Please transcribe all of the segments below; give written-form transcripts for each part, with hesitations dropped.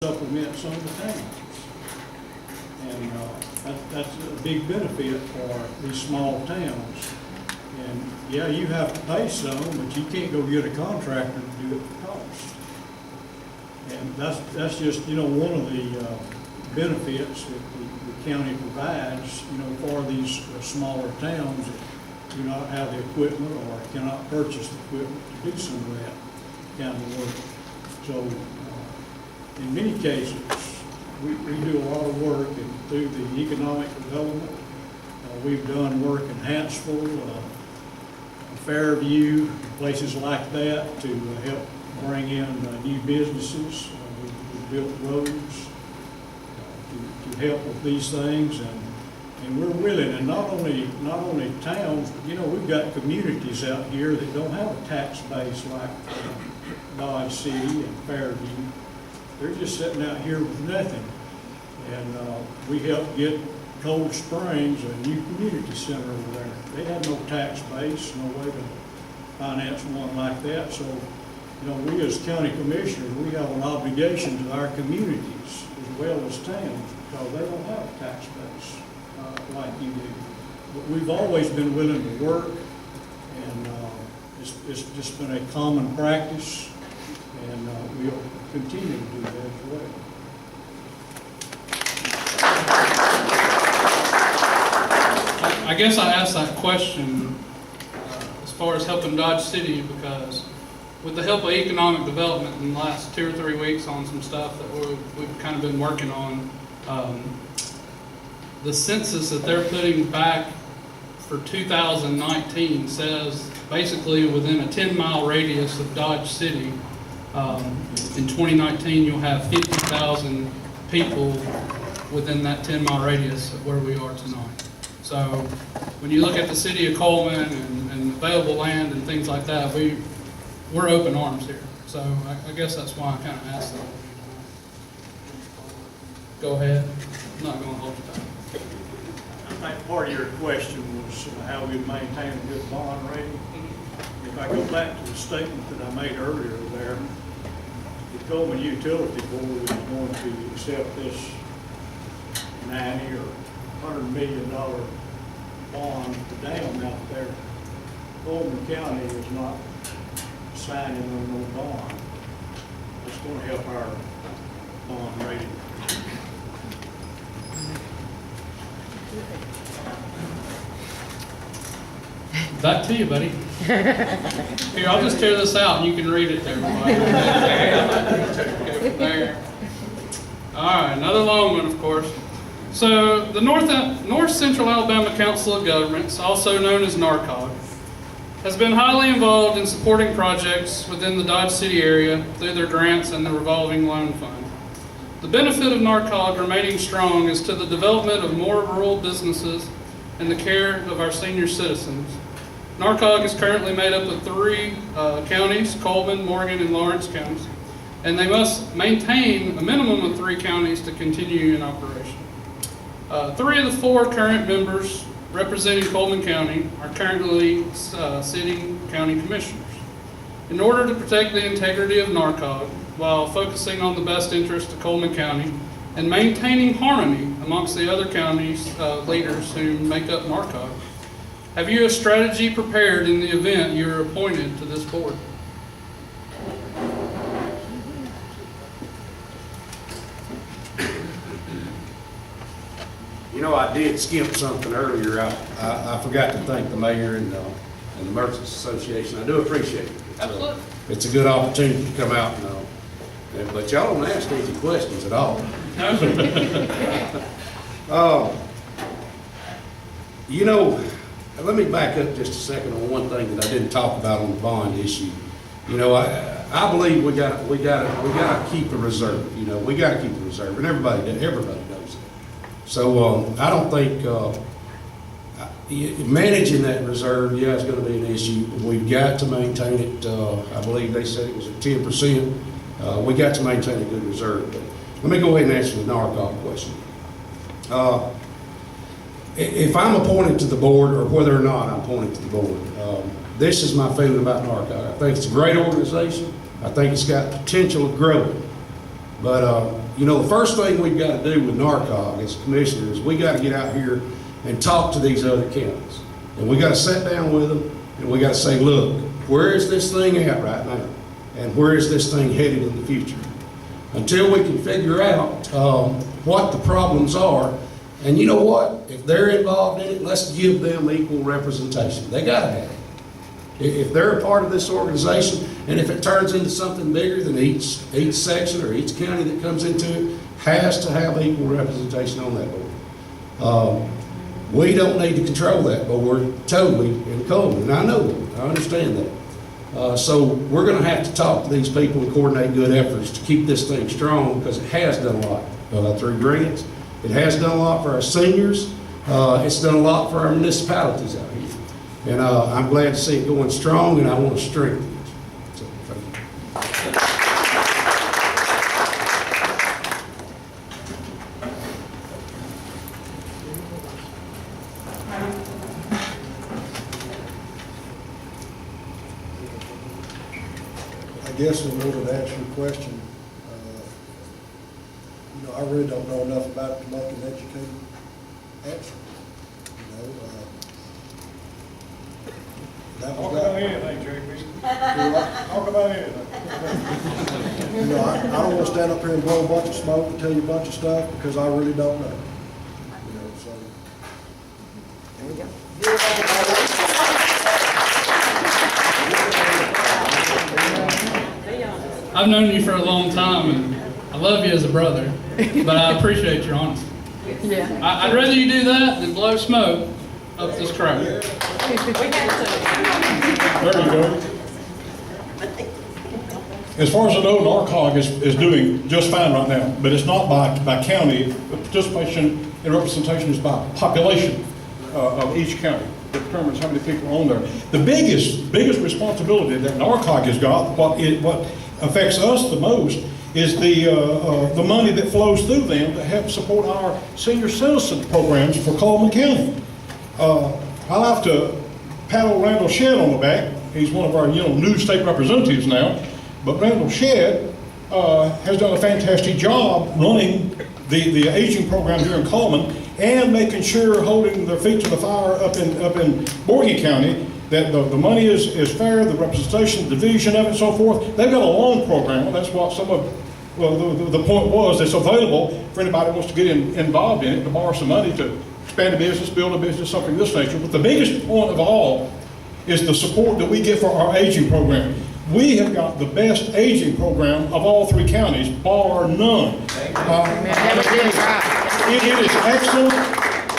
supplement some of the towns. And that's a big benefit for these small towns. And yeah, you have to pay some, but you can't go get a contractor to do it for cost. And that's just, one of the benefits that the county provides, for these smaller towns that do not have the equipment or cannot purchase the equipment to do some of that kind of work. So in many cases, we do a lot of work through the economic development. We've done work in Hanceville, Fairview, places like that to help bring in new businesses. We've built roads to help with these things, and we're willing. And not only towns, but we've got communities out here that don't have a tax base like Dodge City and Fairview. They're just sitting out here with nothing. And we helped get Cold Springs, a new community center over there. They had no tax base, no way to finance one like that. So, we as county commissioners, we have an obligation to our communities as well as towns because they don't have a tax base like you do. But we've always been willing to work, and it's just been a common practice, and we'll continue to do that as well. I guess I asked that question as far as helping Dodge City because with the help of economic development in the last 2 or 3 weeks on some stuff that we've kind of been working on, the census that they're putting back for 2019 says basically within a 10-mile radius of Dodge City, in 2019 you'll have 50,000 people within that 10-mile radius of where we are tonight. So when you look at the city of Coleman and available land and things like that, we're open arms here. So I guess that's why I kind of asked that. Go ahead. I'm not going to hold you back. I think part of your question was how we maintain a good bond rating. If I go back to the statement that I made earlier there, the Coleman Utility Board is going to accept this $90 or $100 million bond to dam out there. Coleman County is not signing on no bond. It's going to help our bond rating. Back to you, buddy. Here, I'll just tear this out and you can read it there. Go from there. All right, another long one, of course. So the North Central Alabama Council of Governments, also known as NARCOG, has been highly involved in supporting projects within the Dodge City area through their grants and the revolving loan fund. The benefit of NARCOG remaining strong is to the development of more rural businesses and the care of our senior citizens. NARCOG is currently made up of 3 counties, Coleman, Morgan, and Lawrence counties, and they must maintain a minimum of 3 counties to continue in operation. 3 of the 4 current members representing Coleman County are currently sitting county commissioners. In order to protect the integrity of NARCOG while focusing on the best interest of Coleman County and maintaining harmony amongst the other counties' leaders who make up NARCOG, have you a strategy prepared in the event you're appointed to this board? I did skip something earlier. I forgot to thank the mayor and the Merchants Association. I do appreciate it. Absolutely. It's a good opportunity to come out but y'all don't ask easy questions at all. Let me back up just a second on one thing that I didn't talk about on the bond issue. I believe we got to keep a reserve. We got to keep a reserve, and everybody knows it. So I don't think managing that reserve, is going to be an issue. We've got to maintain it. I believe they said it was at 10%. We got to maintain a good reserve. But let me go ahead and answer the NARCOG question. If I'm appointed to the board, or whether or not I'm appointed to the board, this is my feeling about NARCOG. I think it's a great organization. I think it's got potential of growing. But You know, the first thing we've got to do with NARCOG as commissioners is we got to get out here and talk to these other counties. And we got to sit down with them and we got to say, look, where is this thing at right now? And where is this thing headed in the future? Until we can figure out what the problems are. And you know what? If they're involved in it, let's give them equal representation. They got to have it. If they're a part of this organization, and if it turns into something bigger, then each section or each county that comes into it has to have equal representation on that board. We don't need to control that board totally in Coleman, and I know that. I understand that. So we're going to have to talk to these people and coordinate good efforts to keep this thing strong, because it has done a lot through grants. It has done a lot for our seniors. It's done a lot for our municipalities out here. And I'm glad to see it going strong, and I want to strengthen it. So, thank you. I guess in order to answer your question, I really don't know enough about it to make an educated answer. That Talk was about that. anything, JP. Talk about anything. I don't want to stand up here and blow a bunch of smoke and tell you a bunch of stuff because I really don't know. So. There we go. I've known you for a long time, and I love you as a brother, but I appreciate your honesty. Yeah. I'd rather you do that than blow smoke up this crowd. There you go. As far as I know, NARCOG is doing just fine right now, but it's not by county. The participation and representation is by population of each county that determines how many people are on there. The biggest responsibility that NARCOG has got, what affects us the most, is the money that flows through them to help support our senior citizen programs for Coleman County. I like to pat old Randall Shedd on the back. He's one of our new state representatives now. But Randall Shedd has done a fantastic job running the aging program here in Coleman and making sure, holding their feet to the fire up in Morgan County, that the money is fair, the representation, the division of it, and so forth. They've got a loan program. That's what the point was. It's available for anybody who wants to get involved in it, to borrow some money to expand a business, build a business, something of this nature. But the biggest point of all is the support that we get for our aging program. We have got the best aging program of all three counties, bar none. It is excellent,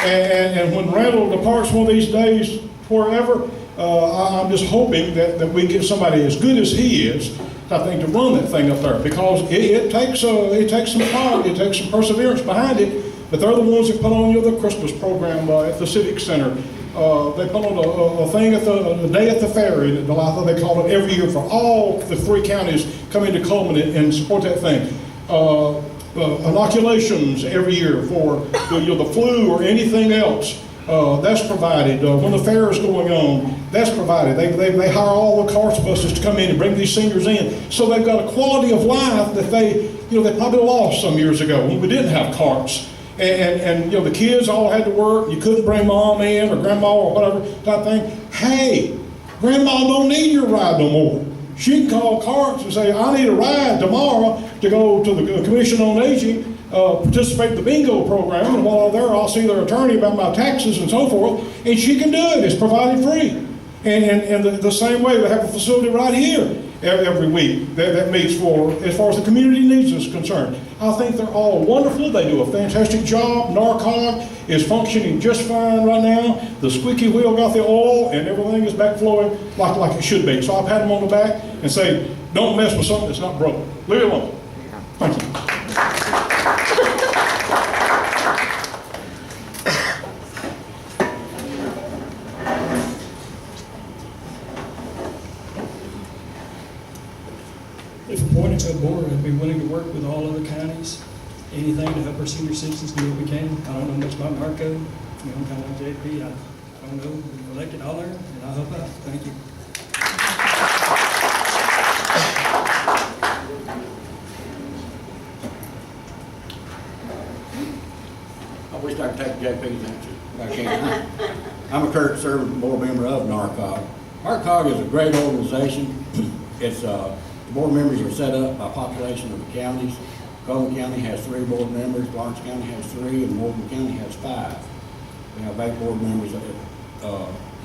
and when Randall departs one of these days, wherever, I'm just hoping that we get somebody as good as he is, I think, to run that thing up there, because it takes some time, it takes some perseverance behind it, but they're the ones that put on the Christmas program at the Civic Center. They put on a thing at the day at the fair, and they call it every year for all the three counties come into Coleman and support that thing. Inoculations every year for the flu or anything else. That's provided. When the fair is going on, that's provided. They hire all the cart buses to come in and bring these seniors in. So they've got a quality of life that they probably lost some years ago when we didn't have carts. And the kids all had to work. You couldn't bring mom in or grandma or whatever type thing. Hey, grandma don't need your ride no more. She can call carts and say, I need a ride tomorrow to go to the Commission on Aging, participate in the bingo program, and while I'm there, I'll see their attorney about my taxes and so forth, and she can do it. It's provided free. And the same way, we have a facility right here every week that meets for, as far as the community needs is concerned. I think they're all wonderful. They do a fantastic job. NARCOG is functioning just fine right now. The squeaky wheel got the oil, and everything is back flowing like it should be. So I pat them on the back and say, don't mess with something that's not broken. Leave it alone. Thank you. If appointed to a board, I'd be willing to work with all other counties, anything to help our senior citizens do what we can. I don't know much about NARCO, I'm kind of like JP, I don't know, we elected, I'll learn, and I'll help out. Thank you. wish I could take JP's answer, but I can't. I'm a current serving board member of NARCOG. NARCOG is a great organization. It's, the board members are set up by population of the counties. Coleman County has 3 board members, Lawrence County has 3, and Morgan County has 5. We have 8 board members that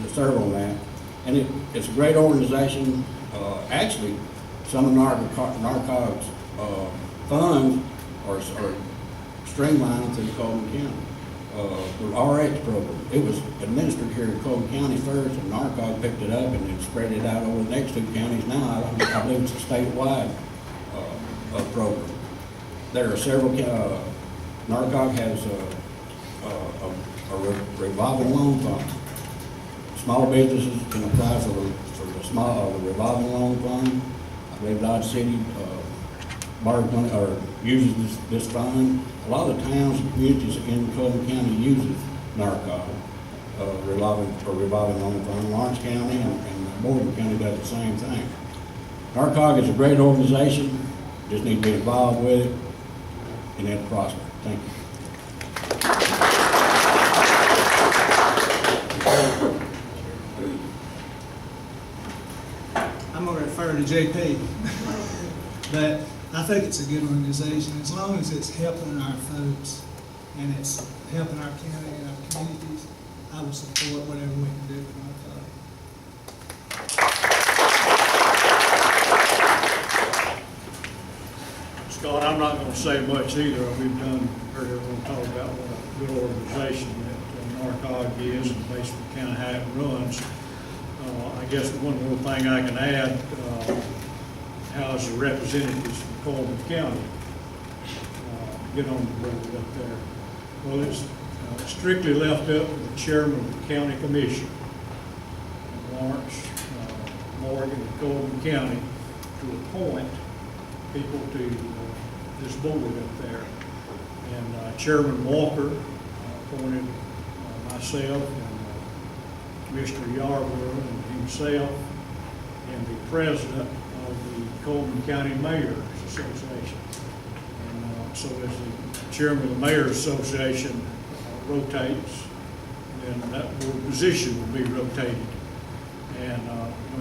serve on that. And it's a great organization. Actually, some of NARCOG's funds are streamlined through Coleman County. The RH program, it was administered here in Coleman County first, and NARCOG picked it up and then spread it out over the next 2 counties. Now, I believe it's a statewide program. There are several, NARCOG has a revolving loan fund. Small businesses can apply for the revolving loan fund. I believe Dodge City borrows money or uses this fund. A lot of the towns and communities in Coleman County uses NARCOG, revolving loan fund. Lawrence County and Morgan County does the same thing. NARCOG is a great organization. Just need to be involved with it, and it'll prosper. Thank you. I'm going to refer to JP, but I think it's a good organization as long as it's helping our folks and it's helping our county and our communities. I will support whatever we can do for our folks. Scott, I'm not going to say much either. We've heard everyone talk about what a good organization that NARCOG is and basically kind of how it runs. I guess one more thing I can add, how's the representatives from Coleman County get on the board up there? Well, it's strictly left up to the chairman of the county commission, Lawrence, Morgan, and Coleman County, to appoint people to this board up there. And Chairman Walker appointed myself and Commissioner Yarborough and himself, and the president of the Coleman County Mayors Association. And so as the chairman of the Mayors Association rotates, then that board position will be rotated. And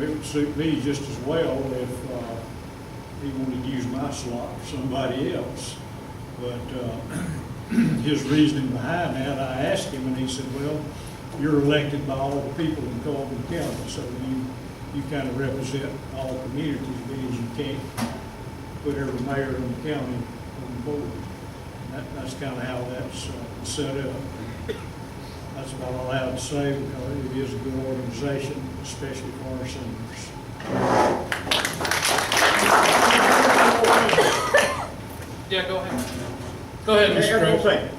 it would suit me just as well if he wanted to use my slot for somebody else. But his reasoning behind that, I asked him, and he said, well, you're elected by all the people in Coleman County, so you kind of represent all communities, means you can't put every mayor in the county on the board. And that's kind of how that's set up. That's about all I have to say, because it is a good organization, especially for our seniors. Yeah, go ahead. Go ahead, Mr. Here's Groves. one thing.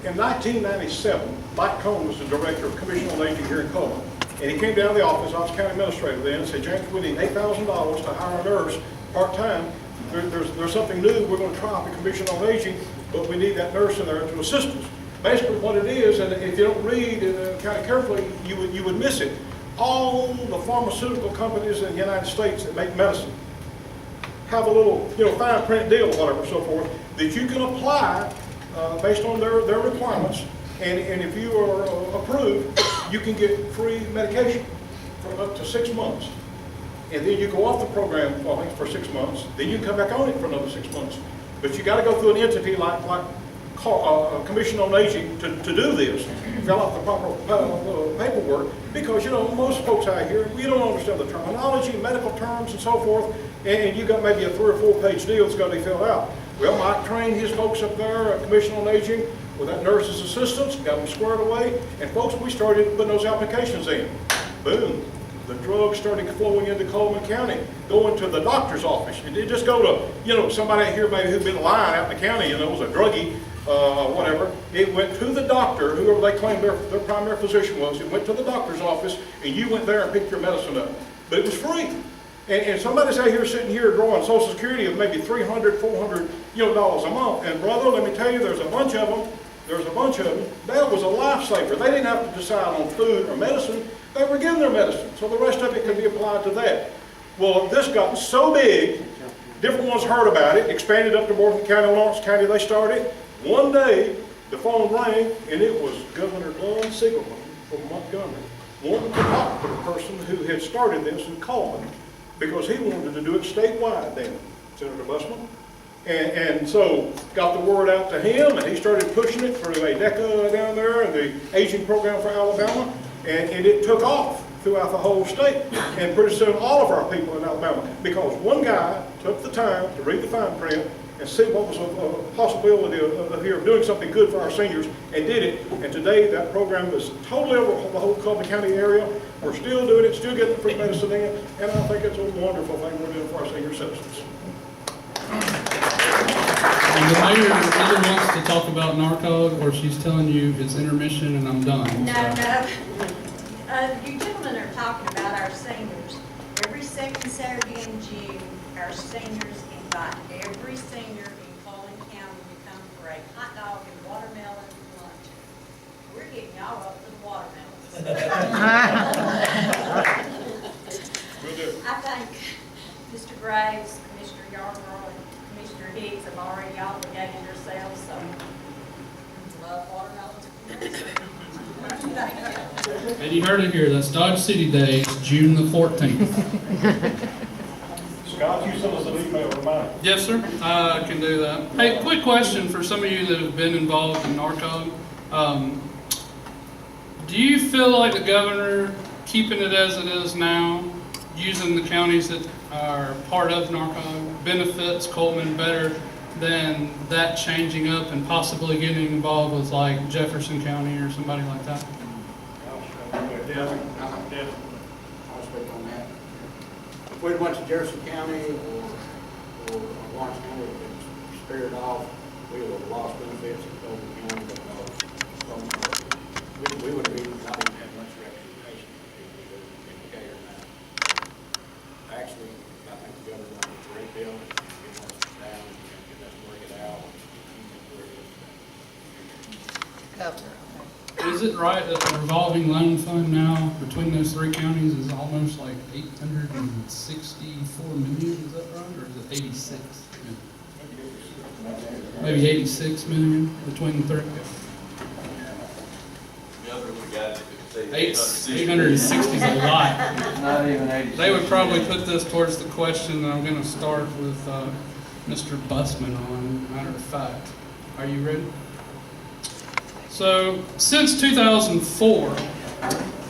In 1997, Mike Cohn was the director of Commission on Aging here in Coleman. And he came down to the office, I was county administrator then, and said, James, we need $8,000 to hire a nurse part-time. There's something new we're going to try for Commission on Aging, but we need that nurse in there to assist us. Basically what it is, and if you don't read kind of carefully, you would miss it. All the pharmaceutical companies in the United States that make medicine have a little, fine print deal or whatever, so forth, that you can apply based on their requirements, and if you are approved, you can get free medication for up to 6 months. And then you go off the program for 6 months, then you can come back on it for another 6 months. But you got to go through an entity like Commission on Aging to do this, fill out the proper paperwork, because most folks out here, you don't understand the terminology, medical terms and so forth, and you got maybe a 3 or 4 page deal that's got to be filled out. Well, Mike trained his folks up there at Commission on Aging with that nurse's assistance, got them squared away, and folks, we started putting those applications in. Boom. The drugs started flowing into Coleman County, going to the doctor's office. It didn't just go to, somebody out here maybe who'd been lying out in the county, was a druggie, whatever. It went to the doctor, whoever they claimed their primary physician was. It went to the doctor's office, and you went there and picked your medicine up. But it was free. And somebody's out here sitting here drawing Social Security of maybe $300, $400, dollars a month. And brother, let me tell you, there's a bunch of them. That was a lifesaver. They didn't have to decide on food or medicine. They were given their medicine. So the rest of it could be applied to that. Well, this got so big, different ones heard about it, expanded up to Morgan County, Lawrence County, they started. One day, the phone rang, and it was Governor Glenn Siegelman from Montgomery, wanting to talk to the person who had started this in Coleman, because he wanted to do it statewide then, Senator Busman. And so got the word out to him, and he started pushing it through ADECA down there and the aging program for Alabama, and it took off throughout the whole state, and pretty soon all of our people in Alabama, because one guy took the time to read the fine print and see what was a possibility of here of doing something good for our seniors, and did it. And today that program is totally over the whole Coleman County area. We're still doing it, still getting free medicine in, and I think it's a wonderful thing we're doing for our senior citizens. And the mayor either wants to talk about NARCOG, or she's telling you it's intermission and I'm done. No, so. no. You gentlemen are talking about our seniors. Every second Saturday in June, our seniors invite every senior in Coleman County to come for a hot dog and watermelon lunch. We're getting y'all up to the watermelons. We'll do it. I think Mr. Graves, Commissioner Yarborough, and Commissioner Higgs have already obligated yourselves, so love watermelons. And you heard it here, that's Dodge City Day, June the 14th. Scott, you sent us an email reminder. Yes, sir, I can do that. Hey, quick question for some of you that have been involved in NARCOG. Do you feel like the governor, keeping it as it is now, using the counties that are part of NARCOG, benefits Coleman better than that changing up and possibly getting involved with like Jefferson County or somebody like that? I'll speak on that. If we'd went to Jefferson County or Lawrence County, we'd been spared off, we would have lost benefits in Coleman County, because we would have not even had much representation in Decatur now. Actually, I think the governor done a great deal, getting us down and getting us to work it out. Is it right that the revolving loan fund now between those three counties is almost like 864 million, is that right, or is it 86? Maybe 86 million between the three? The other we got, if it's 860 is a lot. not even 80. They would probably put this towards the question that I'm going to start with Mr. Busman on, matter of fact. Are you ready? So, since 2004,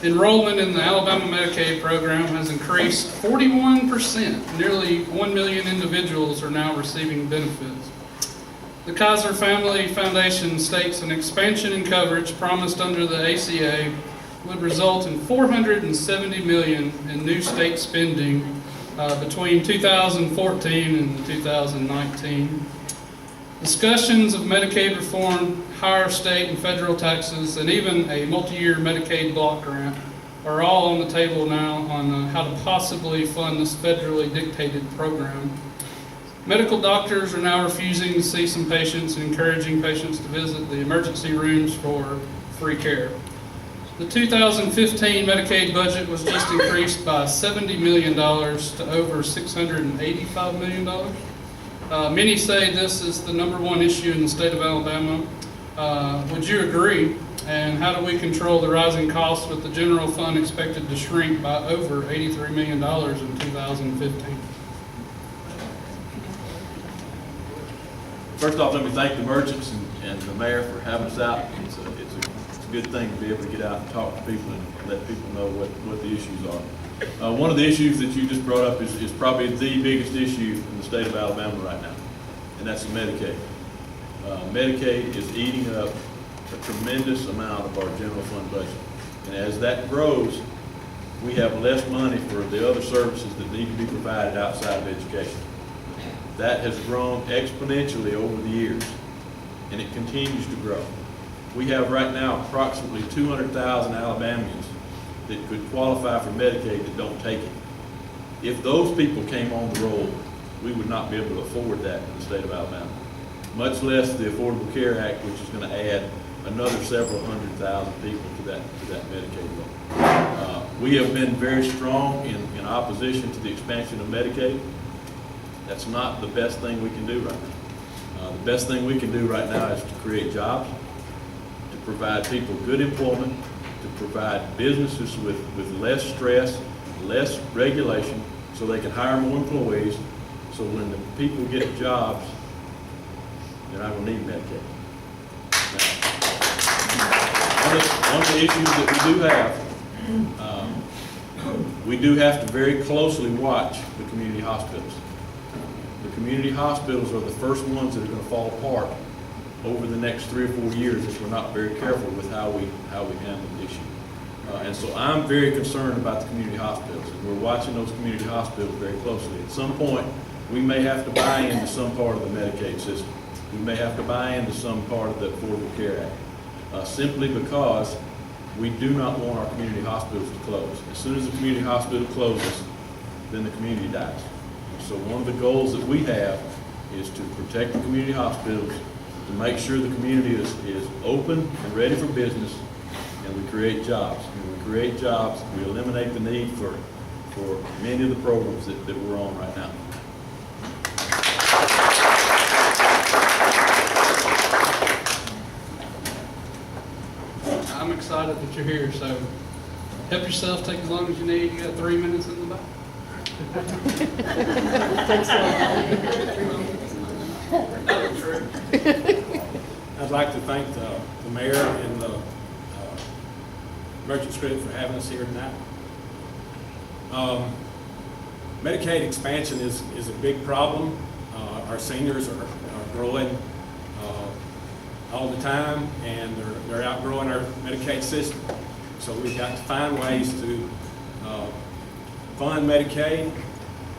enrollment in the Alabama Medicaid program has increased 41%. Nearly 1 million individuals are now receiving benefits. The Kaiser Family Foundation states an expansion in coverage promised under the ACA would result in $470 million in new state spending between 2014 and 2019. Discussions of Medicaid reform, higher state and federal taxes, and even a multi-year Medicaid block grant are all on the table now on how to possibly fund this federally dictated program. Medical doctors are now refusing to see some patients and encouraging patients to visit the emergency rooms for free care. The 2015 Medicaid budget was just increased by $70 million to over $685 million. Many say this is the #1 issue in the state of Alabama. Would you agree? And how do we control the rising costs with the general fund expected to shrink by over $83 million in 2015? First off, let me thank the merchants and the mayor for having us out. It's a good thing to be able to get out and talk to people and let people know what the issues are. One of the issues that you just brought up is probably the biggest issue in the state of Alabama right now, and that's Medicaid. Medicaid is eating up a tremendous amount of our general fund budget. And as that grows, we have less money for the other services that need to be provided outside of education. That has grown exponentially over the years, and it continues to grow. We have right now approximately 200,000 Alabamians that could qualify for Medicaid that don't take it. If those people came on the roll, we would not be able to afford that in the state of Alabama, much less the Affordable Care Act, which is going to add another several 100,000 people to that Medicaid roll. We have been very strong in opposition to the expansion of Medicaid. That's not the best thing we can do right now. The best thing we can do right now is to create jobs, provide people good employment, to provide businesses with less stress, less regulation, so they can hire more employees, so when the people get jobs, they're not gonna need Medicaid. Now, one of the issues that we do have to very closely watch the community hospitals. The community hospitals are the first ones that are gonna fall apart over the next 3 or 4 years if we're not very careful with how we handle the issue. And so I'm very concerned about the community hospitals, and we're watching those community hospitals very closely. At some point, we may have to buy into some part of the Medicaid system. We may have to buy into some part of the Affordable Care Act, simply because we do not want our community hospitals to close. As soon as the community hospital closes, then the community dies. So one of the goals that we have is to protect the community hospitals, to make sure the community is open and ready for business, and we create jobs. When we create jobs, we eliminate the need for many of the programs that we're on right now. I'm excited that you're here, so help yourself, take as long as you need. You got 3 minutes in the back. I'd like to thank the mayor and the Merchants Group for having us here tonight. Medicaid expansion is a big problem. Our seniors are growing all the time, and they're outgrowing our Medicaid system. So we've got to find ways to fund Medicaid,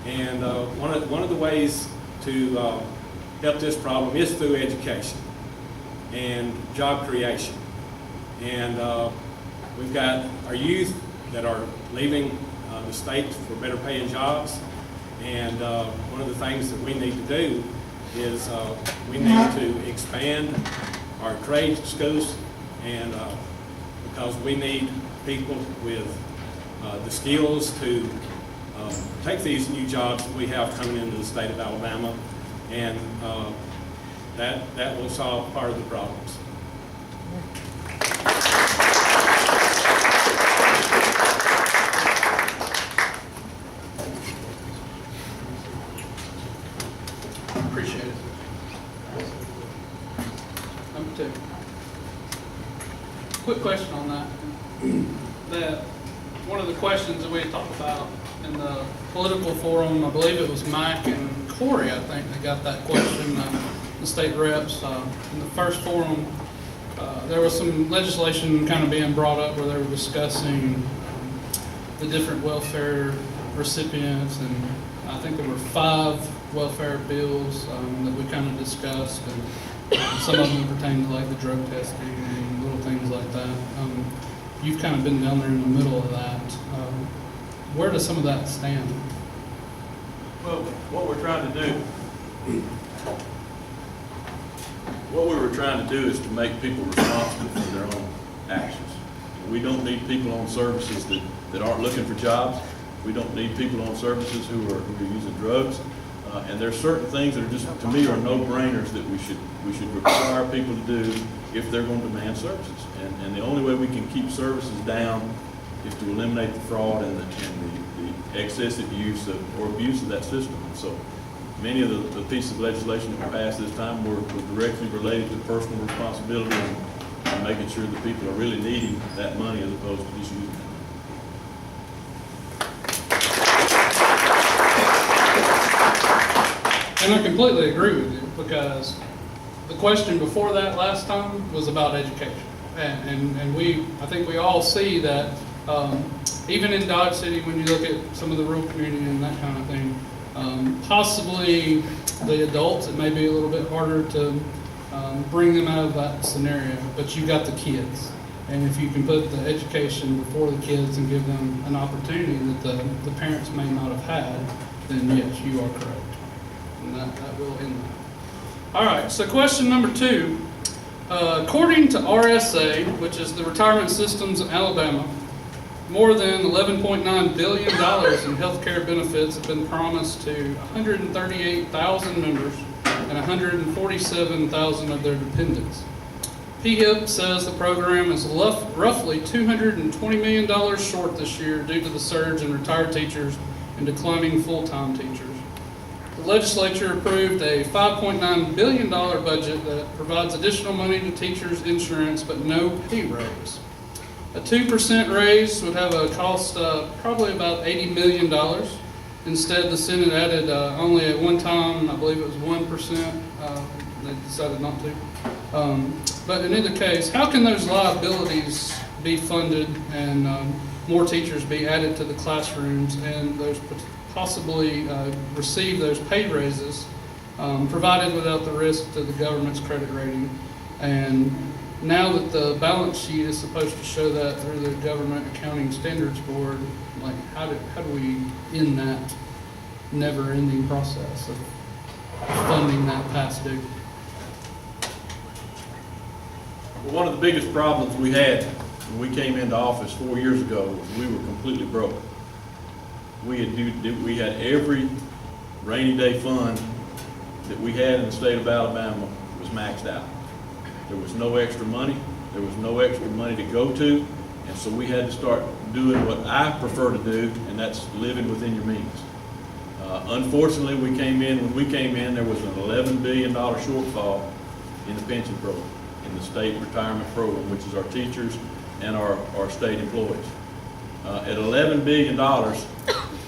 and one of the ways to help this problem is through education and job creation. And we've got our youth that are leaving the state for better paying jobs, and one of the things that we need to do is we need to expand our trade schools, and because we need people with the skills to take these new jobs that we have coming into the state of Alabama, and that will solve part of the problems. Appreciate it. Number 2. Quick question on that. That one of the questions that we had talked about in the political forum, I believe it was Mike and Corey, I think, that got that question, the state reps. In the first forum, there was some legislation kind of being brought up where they were discussing the different welfare recipients, and I think there were 5 welfare bills that we kind of discussed, and some of them pertain to like the drug testing and little things like that. You've kind of been down there in the middle of that. Where does some of that stand? Well, what we're trying to do, what we were trying to do is to make people responsible for their own actions. We don't need people on services that aren't looking for jobs. We don't need people on services who are using drugs. And there's certain things that are just, to me, are no-brainers that we should require people to do if they're going to demand services. And the only way we can keep services down is to eliminate the fraud and the excessive use or abuse of that system. And so many of the pieces of legislation that were passed this time were directly related to personal responsibility and making sure that people are really needing that money as opposed to just using it. And I completely agree with you, because the question before that last time was about education. And I think we all see that even in Dodge City, when you look at some of the rural community and that kind of thing, possibly the adults, it may be a little bit harder to bring them out of that scenario, but you got the kids. And if you can put the education before the kids and give them an opportunity that the parents may not have had, then yes, you are correct. And that will end that. All right, so question number 2. According to RSA, which is the Retirement Systems of Alabama, more than $11.9 billion in health care benefits have been promised to 138,000 members and 147,000 of their dependents. PHIP says the program is roughly $220 million short this year due to the surge in retired teachers and declining full-time teachers. The legislature approved a $5.9 billion budget that provides additional money to teachers' insurance, but no pay raise. A 2% raise would have a cost probably about $80 million. Instead, the Senate added only at one time, I believe it was 1%. They decided not to. But in either case, how can those liabilities be funded and more teachers be added to the classrooms and those possibly receive those pay raises provided without the risk to the government's credit rating? And now that the balance sheet is supposed to show that through the Government Accounting Standards Board, like how do we end that never-ending process of funding that past due? Well, one of the biggest problems we had when we came into office 4 years ago was we were completely broke. We had every rainy day fund that we had in the state of Alabama was maxed out. There was no extra money. There was no extra money to go to. And so we had to start doing what I prefer to do, and that's living within your means. Unfortunately, when we came in, there was an $11 billion shortfall in the pension program, in the state retirement program, which is our teachers and our state employees. At $11 billion,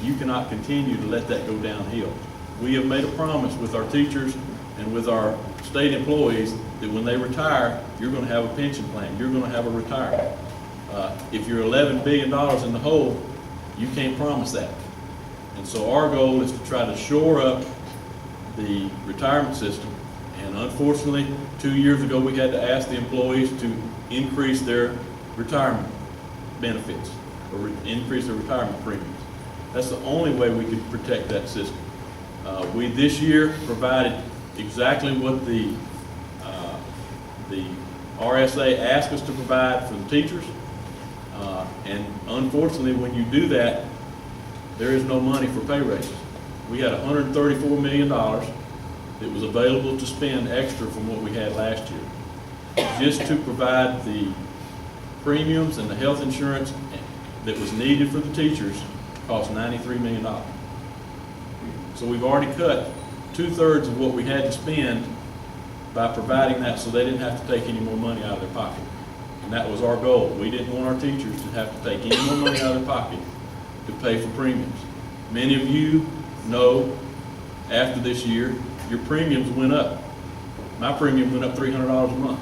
you cannot continue to let that go downhill. We have made a promise with our teachers and with our state employees that when they retire, you're going to have a pension plan. You're going to have a retirement. If you're $11 billion in the hole, you can't promise that. And so our goal is to try to shore up the retirement system. And unfortunately, 2 years ago, we had to ask the employees to increase their retirement benefits or increase their retirement premiums. That's the only way we could protect that system. We this year provided exactly what the RSA asked us to provide for the teachers. And unfortunately, when you do that, there is no money for pay raises. We had $134 million that was available to spend extra from what we had last year, just to provide the premiums and the health insurance that was needed for the teachers. Cost $93 million. So we've already cut 2/3 of what we had to spend by providing that, so they didn't have to take any more money out of their pocket. And that was our goal. We didn't want our teachers to have to take any more money out of their pocket to pay for premiums. Many of you know after this year, your premiums went up. My premium went up $300 a month.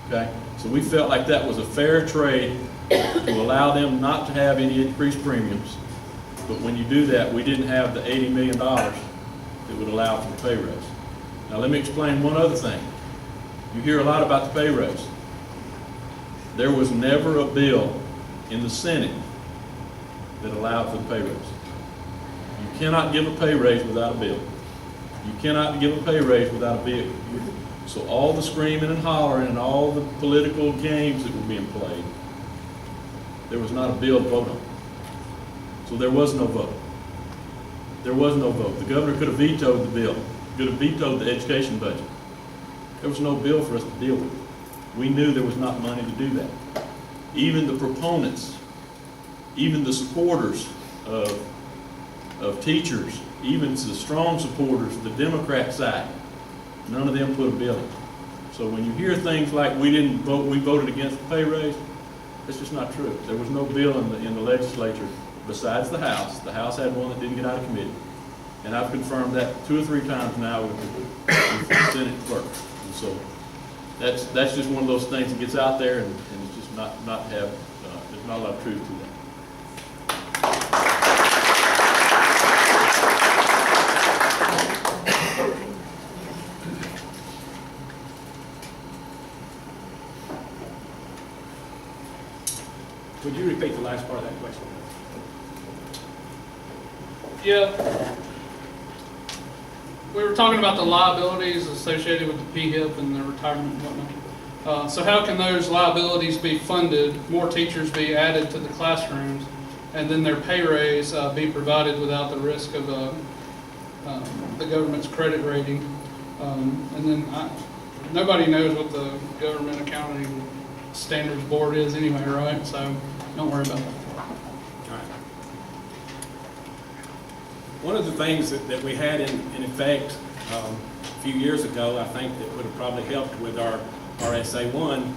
Okay? So we felt like that was a fair trade to allow them not to have any increased premiums. But when you do that, we didn't have the $80 million that would allow for the pay raise. Now let me explain one other thing. You hear a lot about the pay raise. There was never a bill in the Senate that allowed for the pay raise. You cannot give a pay raise without a bill. You cannot give a pay raise without a vehicle. So all the screaming and hollering and all the political games that were being played, there was not a bill to vote on. So there was no vote. There was no vote. The governor could have vetoed the bill, could have vetoed the education budget. There was no bill for us to deal with. We knew there was not money to do that. Even the proponents, even the supporters of teachers, even the strong supporters of the Democrat side, none of them put a bill in. So when you hear things like we didn't vote, we voted against the pay raise, that's just not true. There was no bill in the legislature besides the House. The House had one that didn't get out of committee. And I've confirmed that 2 or 3 times now with the Senate clerk. And so that's just one of those things that gets out there, and it's just there's not a lot of truth to that. Would you repeat the last part of that question? Yeah. We were talking about the liabilities associated with the PHIP and the retirement and whatnot. So how can those liabilities be funded, more teachers be added to the classrooms, and then their pay raise be provided without the risk of the government's credit rating? And then nobody knows what the Government Accounting Standards Board is anyway, right? So don't worry about that. All right. One of the things that we had in effect a few years ago, I think that would have probably helped with our RSA 1,